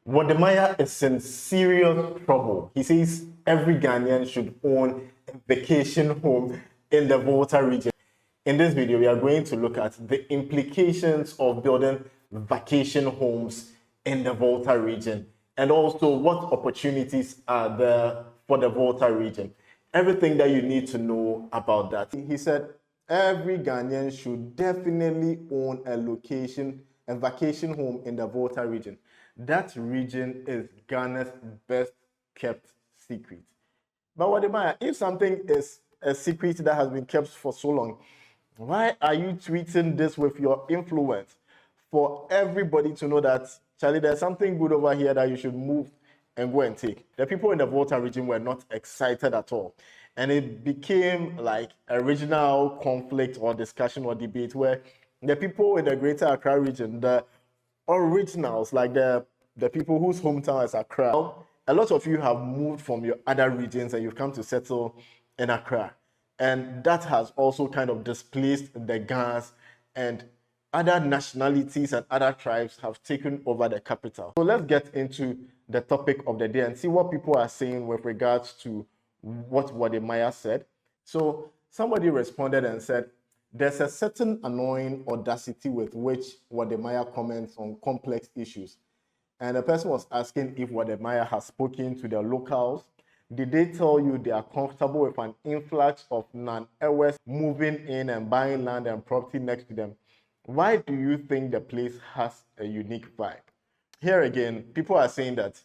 Wademaya is in serious trouble. He says every Ghanaian should own a vacation home in the Volta region. In this video, we are going to look at the implications of building vacation homes in the Volta region and also what opportunities are there for the Volta region. Everything that you need to know about that. He said every Ghanaian should definitely own a vacation home in the Volta region. That region is Ghana's best kept secret. But Wademaya, if something is a secret that has been kept for so long, why are you tweeting this with your influence for everybody to know that, Charlie, there's something good over here that you should move and go and take? The people in the Volta region were not excited at all. And it became like a regional conflict or discussion or debate where the people in the greater Accra region, the originals, like the people whose hometown is Accra, a lot of you have moved from your other regions and you've come to settle in Accra. And that has also kind of displaced the Gans, and other nationalities and other tribes have taken over the capital. So let's get into the topic of the day and see what people are saying with regards to what Wademaya said. So somebody responded and said, there's a certain annoying audacity with which Wademaya comments on complex issues. And the person was asking if Wademaya has spoken to the locals. Did they tell you they are comfortable with an influx of non-Ewes moving in and buying land and property next to them? Why do you think the place has a unique vibe? Here again, people are saying that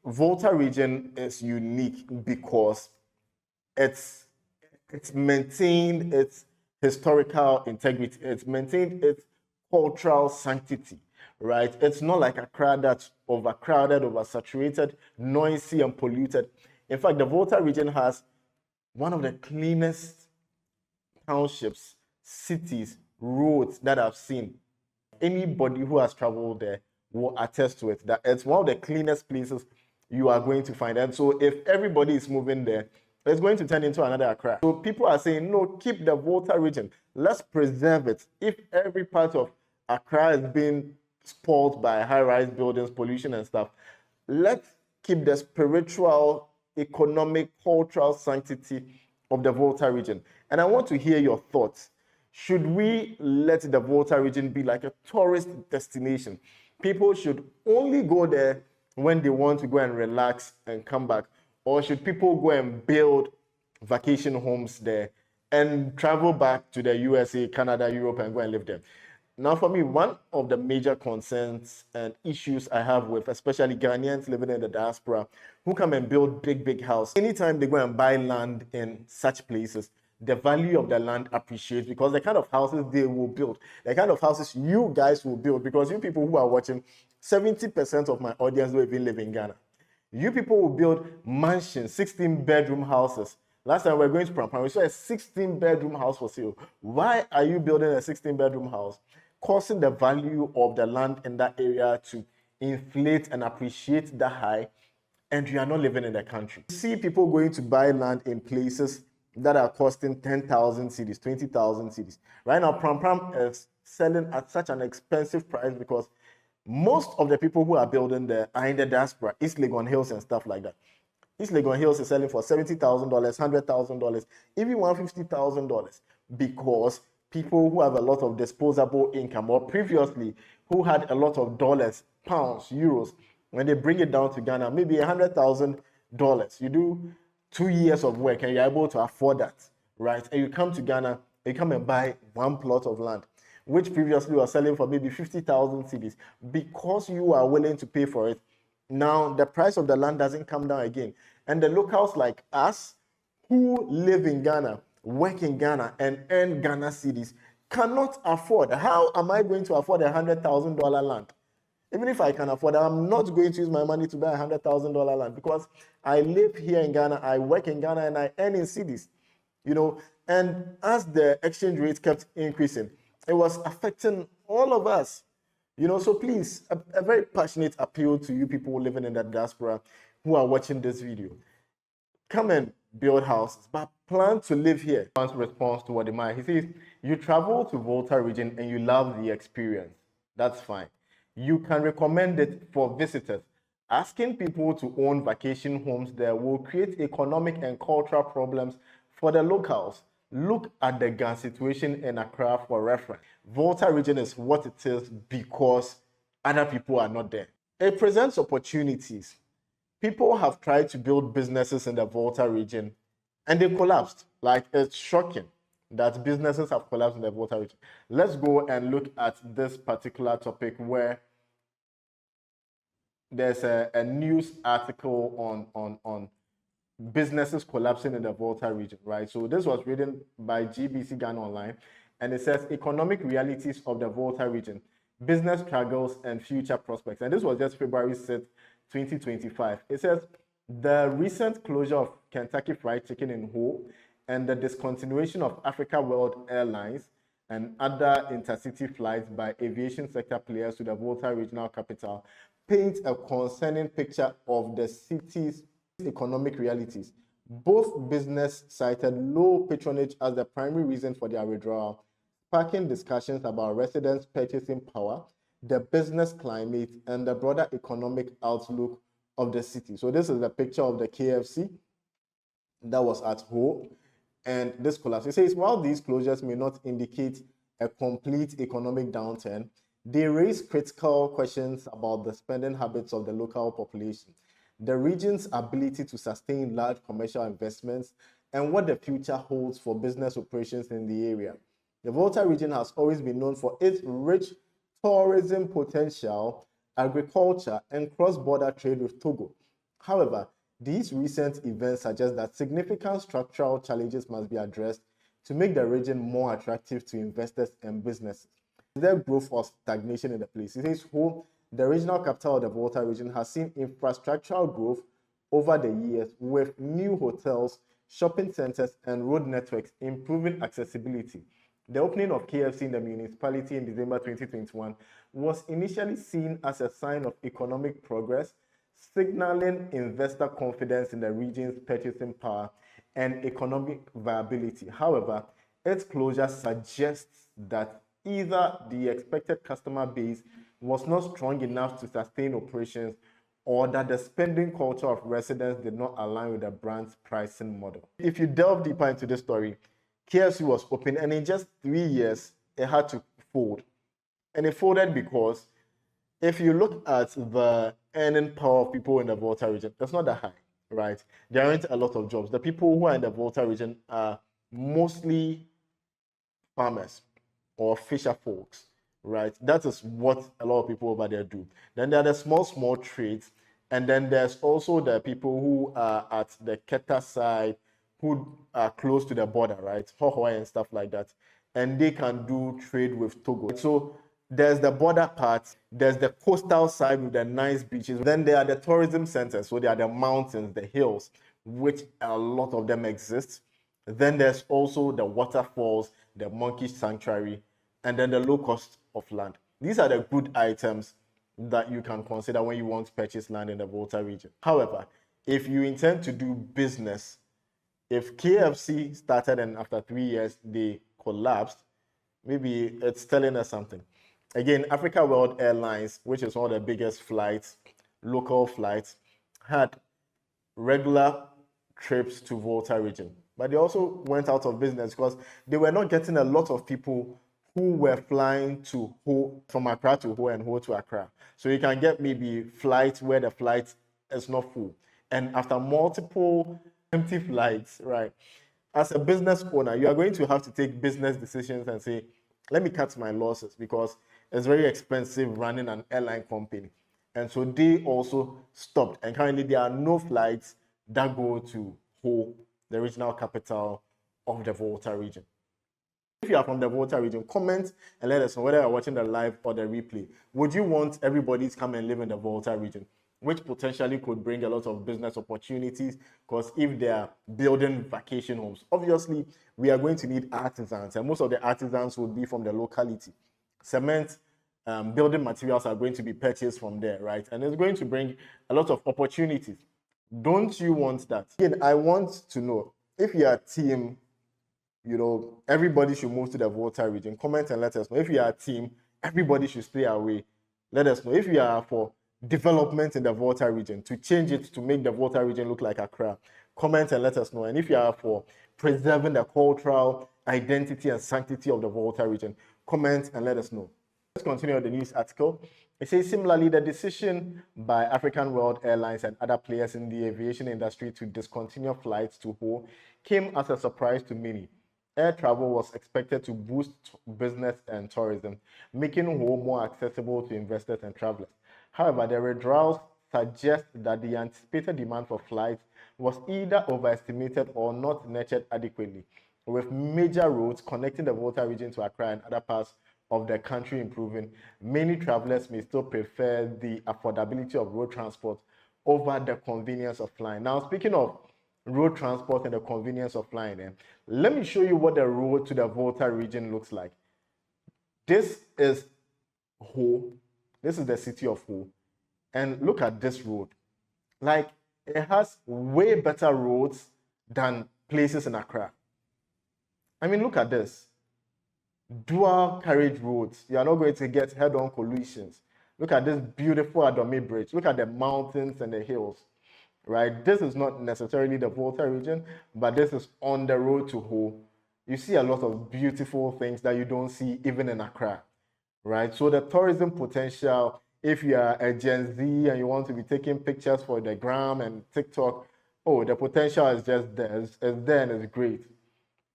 Volta region is unique because it's maintained its historical integrity, it's maintained its cultural sanctity, right? It's not like Accra that's overcrowded, oversaturated, noisy, and polluted. In fact, the Volta region has one of the cleanest townships, cities, roads that I've seen. Anybody who has traveled there will attest to it, that it's one of the cleanest places you are going to find. And so if everybody is moving there, it's going to turn into another Accra. So people are saying, no, keep the Volta region. Let's preserve it. If every part of Accra is being spoiled by high-rise buildings, pollution and stuff, let's keep the spiritual, economic, cultural sanctity of the Volta region. And I want to hear your thoughts. Should we let the Volta region be like a tourist destination? People should only go there when they want to go and relax and come back. Or should people go and build vacation homes there and travel back to the USA, Canada, Europe, and go and live there? Now, for me, one of the major concerns and issues I have with especially Ghanaians living in the diaspora who come and build big houses, anytime they go and buy land in such places, the value of the land appreciates because the kind of houses they will build, the kind of houses you guys will build, because you people who are watching, 70% of my audience don't even live in Ghana. You people will build mansions, 16-bedroom houses. Last time we were going to Pram, we saw a 16-bedroom house for sale. Why are you building a 16-bedroom house? Causing the value of the land in that area to inflate and appreciate that high, and you are not living in the country. You see people going to buy land in places that are costing 10,000 cedis, 20,000 cedis. Right now, Pram is selling at such an expensive price because most of the people who are building there are in the diaspora, East Legon Hills and stuff like that. East Legon Hills is selling for $70,000, $100,000, even $150,000 because people who have a lot of disposable income, or previously who had a lot of dollars, pounds, euros, when they bring it down to Ghana, maybe $100,000. You do 2 years of work and you're able to afford that, right? And you come to Ghana, you come and buy one plot of land, which previously was selling for maybe 50,000 cedis. Because you are willing to pay for it, now the price of the land doesn't come down again. And the locals like us who live in Ghana, work in Ghana, and earn Ghana cedis cannot afford. How am I going to afford $100,000 land? Even if I can afford it, I'm not going to use my money to buy $100,000 land because I live here in Ghana, I work in Ghana, and I earn in cedis. And as the exchange rate kept increasing, it was affecting all of us. So please, a very passionate appeal to you people living in the diaspora who are watching this video. Come and build houses, but plan to live here. One response to Wademaya, he says, you travel to Volta region and you love the experience. That's fine. you can recommend it for visitors. Asking people to own vacation homes there will create economic and cultural problems for the locals. Look at the gas situation in Accra for reference. Volta region is what it is because other people are not there. It presents opportunities. People have tried to build businesses in the Volta region and they collapsed. Like, it's shocking that businesses have collapsed in the Volta region. Let's go and look at this particular topic where there's a news article on businesses collapsing in the Volta region, right? So this was written by GBC Ghana Online, and it says economic realities of the Volta region, business struggles and future prospects. And this was just February 6th, 2025. It says the recent closure of Kentucky Fried Chicken in Ho and the discontinuation of Africa World Airlines and other intercity flights by aviation sector players to the Volta regional capital paint a concerning picture of the city's economic realities. Both business cited low patronage as the primary reason for their withdrawal, sparking discussions about residents' purchasing power, the business climate, and the broader economic outlook of the city. So this is a picture of the KFC that was at Ho, and this collapse. It says, while these closures may not indicate a complete economic downturn, they raise critical questions about the spending habits of the local population, the region's ability to sustain large commercial investments, and what the future holds for business operations in the area. The Volta region has always been known for its rich tourism potential, agriculture, and cross-border trade with Togo. However, these recent events suggest that significant structural challenges must be addressed to make the region more attractive to investors and businesses. Is there growth or stagnation in the place? It says, the regional capital of the Volta region has seen infrastructural growth over the years with new hotels, shopping centers, and road networks improving accessibility. The opening of KFC in the municipality in December 2021 was initially seen as a sign of economic progress, signaling investor confidence in the region's purchasing power and economic viability. However, its closure suggests that either the expected customer base was not strong enough to sustain operations, or that the spending culture of residents did not align with the brand's pricing model. If you delve deeper into this story, KFC was open, and in just 3 years, it had to fold. And it folded because if you look at the earning power of people in the Volta region, it's not that high, right? There aren't a lot of jobs. The people who are in the Volta region are mostly farmers or fisher folks, right? That is what a lot of people over there do. Then there are the small trades, and then there's also the people who are at the Keta side, who are close to the border, right? Hohoi and stuff like that. And they can do trade with Togo. So there's the border part, there's the coastal side with the nice beaches. Then there are the tourism centers. So there are the mountains, the hills, which a lot of them exist. Then there's also the waterfalls, the monkey sanctuary, and then the low cost of land. These are the good items that you can consider when you want to purchase land in the Volta region. However, if you intend to do business, if KFC started and after 3 years they collapsed, maybe it's telling us something. Again, Africa World Airlines, which is one of the biggest flights, local flights, had regular trips to Volta region. But they also went out of business because they were not getting a lot of people who were flying to Ho, from Accra to Ho and Ho to Accra. So you can get maybe flights where the flight is not full. And after multiple empty flights, right, as a business owner, you are going to have to take business decisions and say, let me cut my losses because it's very expensive running an airline company. And so they also stopped. And currently there are no flights that go to Ho, the regional capital of the Volta region. If you are from the Volta region, comment and let us know whether you're watching the live or the replay. Would you want everybody to come and live in the Volta region, which potentially could bring a lot of business opportunities? Because if they are building vacation homes, obviously we are going to need artisans, and most of the artisans will be from the locality. Cement, building materials are going to be purchased from there, right? And it's going to bring a lot of opportunities. Don't you want that? Again, I want to know if you are team, everybody should move to the Volta region. Comment and let us know. If you are a team, everybody should stay away. let us know. If you are for development in the Volta region, to change it to make the Volta region look like Accra, comment and let us know. And if you are for preserving the cultural identity and sanctity of the Volta region, comment and let us know. Let's continue the news article. It says, similarly, the decision by African World Airlines and other players in the aviation industry to discontinue flights to Ho came as a surprise to many. Air travel was expected to boost business and tourism, making Ho more accessible to investors and travelers. However, the withdrawals suggest that the anticipated demand for flights was either overestimated or not nurtured adequately. With major roads connecting the Volta region to Accra and other parts of the country improving, many travelers may still prefer the affordability of road transport over the convenience of flying. Now, speaking of road transport and the convenience of flying, let me show you what the road to the Volta region looks like. This is Ho. This is the city of Ho. And look at this road. Like, it has way better roads than places in Accra. I mean, look at this. Dual carriage roads. You are not going to get head-on collisions. Look at this beautiful Adome Bridge. Look at the mountains and the hills, right? This is not necessarily the Volta region, but this is on the road to Ho. You see a lot of beautiful things that you don't see even in Accra, right? So the tourism potential, if you are a Gen Z and you want to be taking pictures for the gram and TikTok, oh, the potential is just there. It's there and it's great.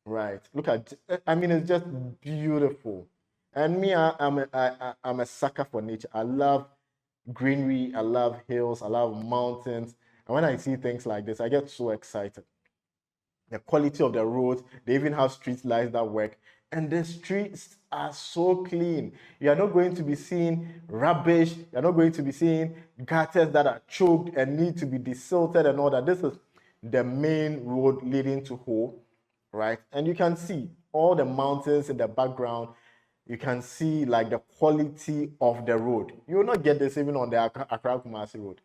Right. Look at, I mean, it's just beautiful. And me, I'm a sucker for nature. I love greenery. I love hills. I love mountains. And when I see things like this, I get so excited. The quality of the roads, they even have street lights that work. And the streets are so clean. You are not going to be seeing rubbish. You're not going to be seeing gutters that are choked and need to be desilted and all that. This is the main road leading to Ho. Right, and you can see all the mountains in the background. You can see like the quality of the road. You will not get this even on the Accra Kumasi road,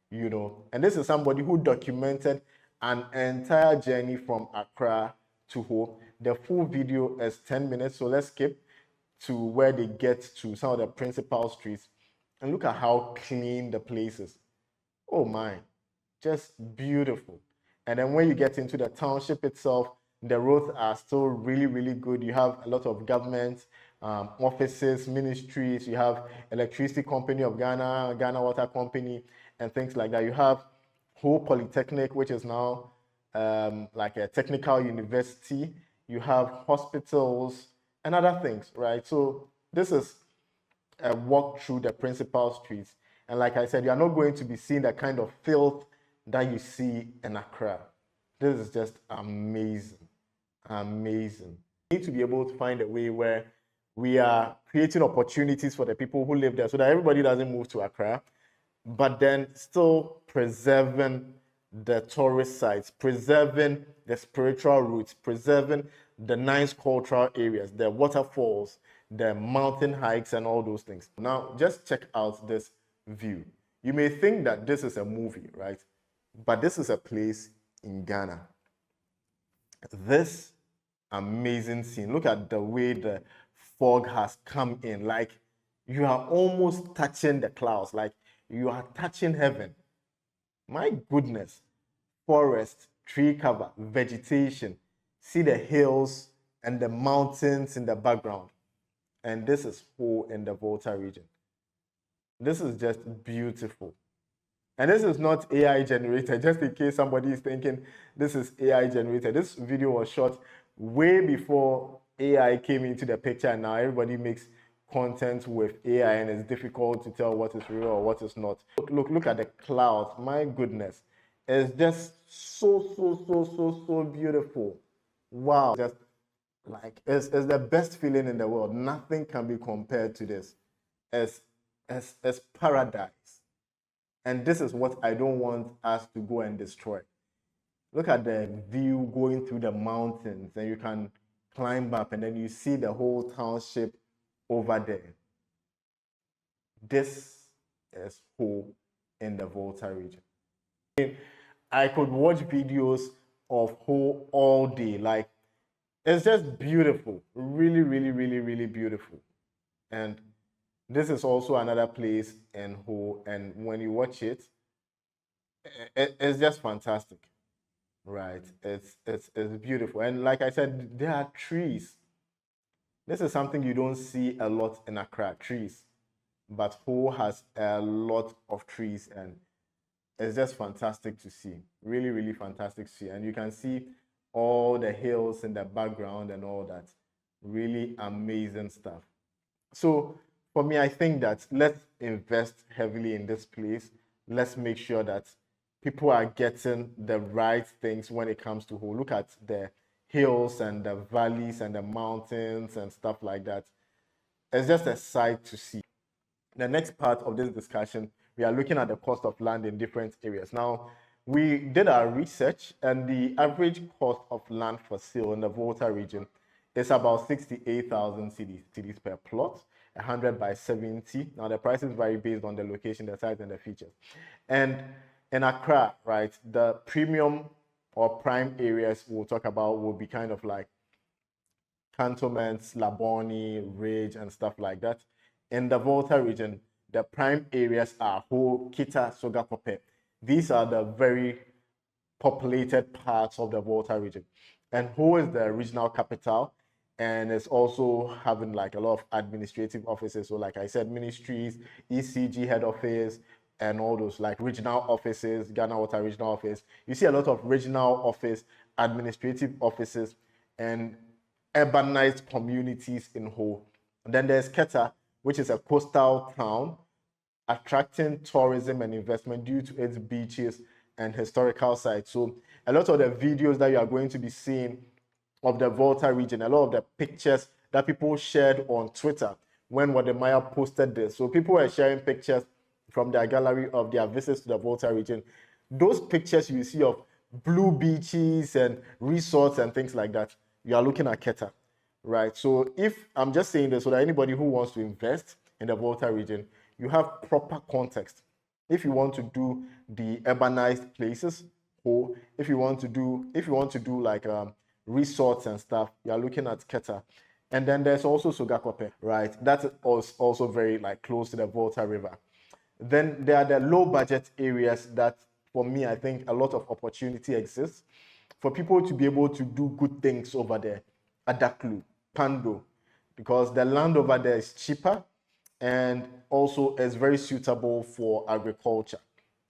you know. And this is somebody who documented an entire journey from Accra to Ho. The full video is 10 minutes, so let's skip to where they get to some of the principal streets. And look at how clean the place is. Oh my, just beautiful. And then when you get into the township itself, the roads are still really, really good. You have a lot of government offices, ministries. You have Electricity Company of Ghana, Ghana Water Company, and things like that. You have Ho Polytechnic, which is now like a technical university. You have hospitals and other things, right? So this is a walk through the principal streets. And like I said, you are not going to be seeing the kind of filth that you see in Accra. This is just amazing. Amazing. We need to be able to find a way where we are creating opportunities for the people who live there so that everybody doesn't move to Accra, but then still preserving the tourist sites, preserving the spiritual roots, preserving the nice cultural areas, the waterfalls, the mountain hikes, and all those things. Now, just check out this view. You may think that this is a movie, right? But this is a place in Ghana. This amazing scene. Look at the way the fog has come in. Like, you are almost touching the clouds. Like, you are touching heaven. My goodness. Forest, tree cover, vegetation. See the hills and the mountains in the background. And this is Ho in the Volta region. This is just beautiful. And this is not AI generated, just in case somebody is thinking this is AI generated. This video was shot way before AI came into the picture, and now everybody makes content with AI and it's difficult to tell what is real or what is not. Look at the clouds. My goodness. It's just so beautiful. Wow. Just like it's the best feeling in the world. Nothing can be compared to this. It's paradise. And this is what I don't want us to go and destroy. Look at the view going through the mountains, and you can climb up and then you see the whole township over there. This is Ho in the Volta region. I could watch videos of Ho all day. Like, it's just beautiful. Really beautiful. And This is also another place in Ho, and when you watch it, it's just fantastic, right? It's beautiful, and like I said, there are trees. This is something you don't see a lot in Accra, trees, but Ho has a lot of trees, and it's just fantastic to see. Really, really fantastic to see, and you can see all the hills in the background and all that. Really amazing stuff. So for me, I think that let's invest heavily in this place. Let's make sure that people are getting the right things when it comes to Ho. Look at the hills and the valleys and the mountains and stuff like that. It's just a sight to see. The next part of this discussion, we are looking at the cost of land in different areas. Now, we did our research, and the average cost of land for sale in the Volta region is about 68,000 cedis per plot, 100 by 70. Now, the prices vary based on the location, the size, and the features. And in Accra, right, the premium or prime areas we'll talk about will be kind of like cantonments, Laboni, Ridge, and stuff like that. In the Volta region, the prime areas are Ho, Kita, Sogakope. These are the very populated parts of the Volta region. And Ho is the regional capital, and it's also having like a lot of administrative offices. So like I said, ministries, ECG head office, and all those like regional offices, Ghana Water regional office. You see a lot of regional office, administrative offices, and urbanized communities in Ho. And then there's Keta, which is a coastal town, attracting tourism and investment due to its beaches and historical sites. So a lot of the videos that you are going to be seeing of the Volta region, a lot of the pictures that people shared on Twitter when Wademaya posted this. So people were sharing pictures from their gallery of their visits to the Volta region. Those pictures you see of blue beaches and resorts and things like that, you are looking at Keta, right? So if I'm just saying this so that anybody who wants to invest in the Volta region, you have proper context. If you want to do the urbanized places, or if you want to do like resorts and stuff, you are looking at Keta. And then there's also Sogakope, right? That's also very like close to the Volta River. Then there are the low budget areas that, for me, I think a lot of opportunity exists for people to be able to do good things over there. Adaklu, Pando, because the land over there is cheaper and also is very suitable for agriculture.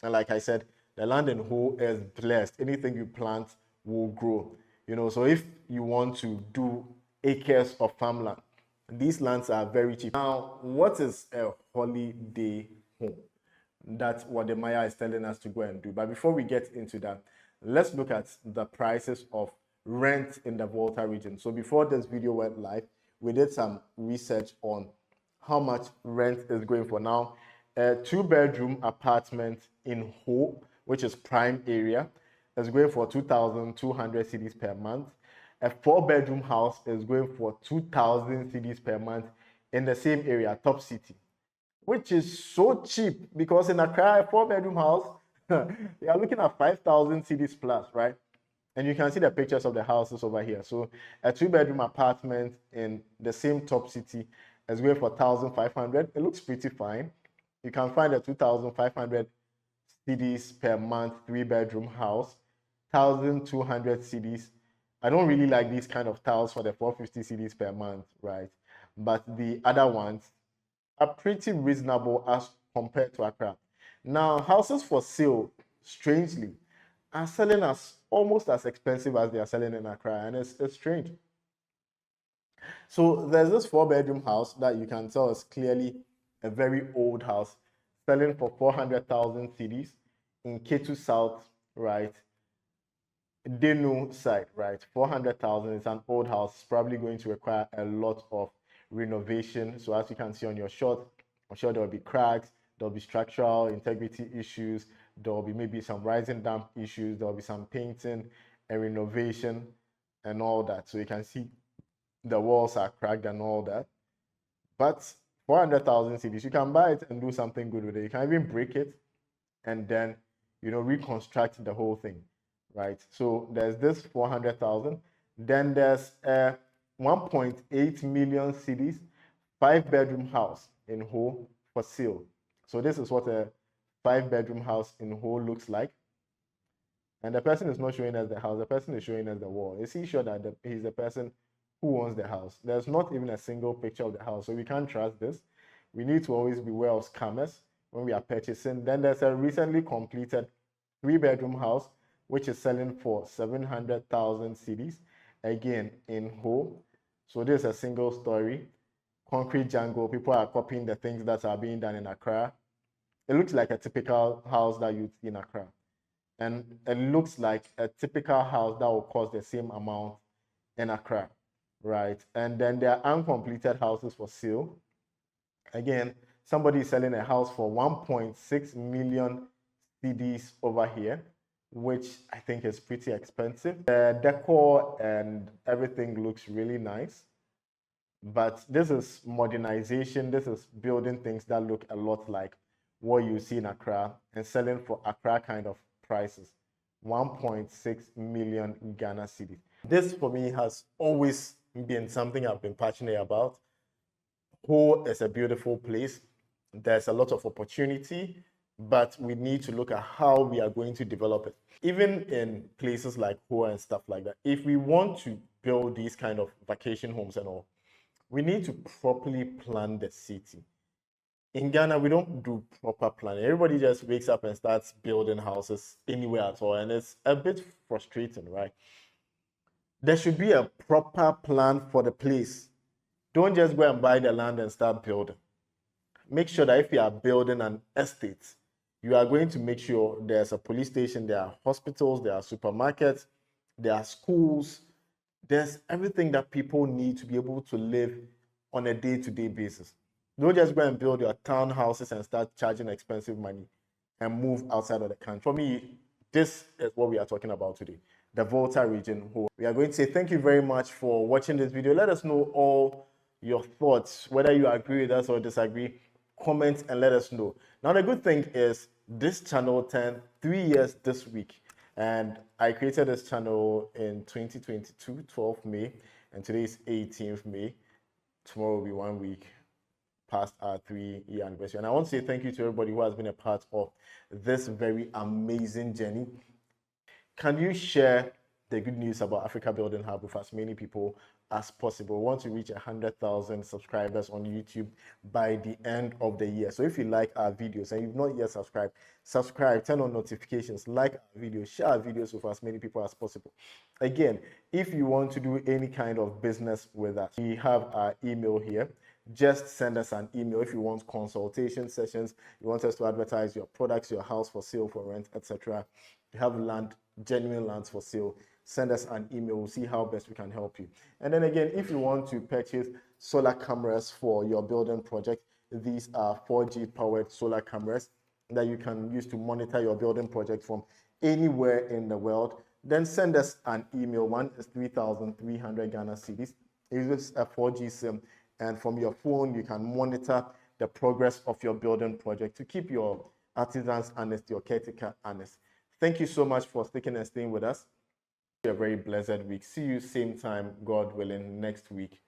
And like I said, the land in Ho is blessed. Anything you plant will grow. So if you want to do acres of farmland, these lands are very cheap. Now, what is a holiday home? That's what the Maya is telling us to go and do. But before we get into that, let's look at the prices of rent in the Volta region. So before this video went live, we did some research on how much rent is going for. Now, a 2-bedroom apartment in Ho, which is prime area, is going for 2,200 cedis per month. A 4-bedroom house is going for 2,000 cedis per month in the same area, Top City, which is so cheap because in Accra, a 4-bedroom house, you are looking at 5,000 cedis plus, right? And you can see the pictures of the houses over here. So a 2-bedroom apartment in the same Top City is going for 1,500. It looks pretty fine. You can find a 2,500 cedis per month 3-bedroom house, 1,200 cedis. I don't really like these kind of tiles for the 450 cedis per month, right? But the other ones are pretty reasonable as compared to Accra. Now, houses for sale, strangely, are selling as almost as expensive as they are selling in Accra, and it's strange. So there's this 4-bedroom house that you can tell is clearly a very old house, selling for 400,000 cedis in Ketu South, right? Denu side, right? 400,000 is an old house. It's probably going to require a lot of renovation. So as you can see on your shot, I'm sure there will be cracks, there will be structural integrity issues, there will be maybe some rising damp issues, there will be some painting and renovation and all that. So you can see the walls are cracked and all that. But 400,000 cedis, you can buy it and do something good with it. You can even break it and then, reconstruct the whole thing, right? So there's this 400,000. Then there's a 1.8 million cedis 5-bedroom house in Ho for sale. So this is what a 5-bedroom house in Ho looks like. And the person is not showing us the house, the person is showing us the wall. Is he sure that he's the person who owns the house? There's not even a single picture of the house, so we can't trust this. We need to always beware of scammers when we are purchasing. Then there's a recently completed 3-bedroom house, which is selling for 700,000 cedis, again in Ho. So this is a single story, concrete jungle. People are copying the things that are being done in Accra. It looks like a typical house that you'd see in Accra. And it looks like a typical house that will cost the same amount in Accra, right? And then there are uncompleted houses for sale. Again, somebody is selling a house for 1.6 million cedis over here, which I think is pretty expensive. The decor and everything looks really nice, but this is modernization. This is building things that look a lot like what you see in Accra and selling for Accra kind of prices. 1.6 million Ghana cedis. This for me has always been something I've been passionate about. Ho is a beautiful place. There's a lot of opportunity, but we need to look at how we are going to develop it. Even in places like Ho and stuff like that, if we want to build these kind of vacation homes and all, we need to properly plan the city. In Ghana, we don't do proper planning. Everybody just wakes up and starts building houses anywhere at all, and it's a bit frustrating, right? There should be a proper plan for the place. Don't just go and buy the land and start building. Make sure that if you are building an estate, you are going to make sure there's a police station, there are hospitals, there are supermarkets, there are schools, there's everything that people need to be able to live on a day-to-day basis. Don't just go and build your townhouses and start charging expensive money and move outside of the country. For me, this is what we are talking about today, the Volta region. We are going to say thank you very much for watching this video. Let us know all your thoughts, whether you agree with us or disagree. Comment and let us know. Now, the good thing is this channel turned 3 years this week. And I created this channel in 2022, 12th May, and today is 18th May. Tomorrow will be 1 week past our 3-year anniversary. And I want to say thank you to everybody who has been a part of this very amazing journey. Can you share the good news about Africa Building Hub with as many people as possible? We want to reach 100,000 subscribers on YouTube by the end of the year. So if you like our videos and you've not yet subscribed, subscribe, turn on notifications, like our videos, share our videos with as many people as possible. Again, if you want to do any kind of business with us, we have our email here. Just send us an email if you want consultation sessions, you want us to advertise your products, your house for sale, for rent, etc. You have land, genuine lands for sale, send us an email. We'll see how best we can help you. And then again, if you want to purchase solar cameras for your building project, these are 4G powered solar cameras that you can use to monitor your building project from anywhere in the world. Then send us an email. One is 3,300 Ghana cedis. It is a 4G SIM. And from your phone, you can monitor the progress of your building project to keep your artisans honest, your caretaker honest. Thank you so much for sticking and staying with us. A very blessed week. See you same time, God willing, next week.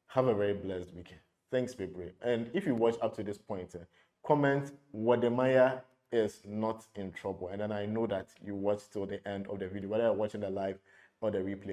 Have a very blessed week. Thanks, baby. And if you watch up to this point, comment Wademaya is not in trouble. And then I know that you watched till the end of the video, whether you're watching the live or the replay.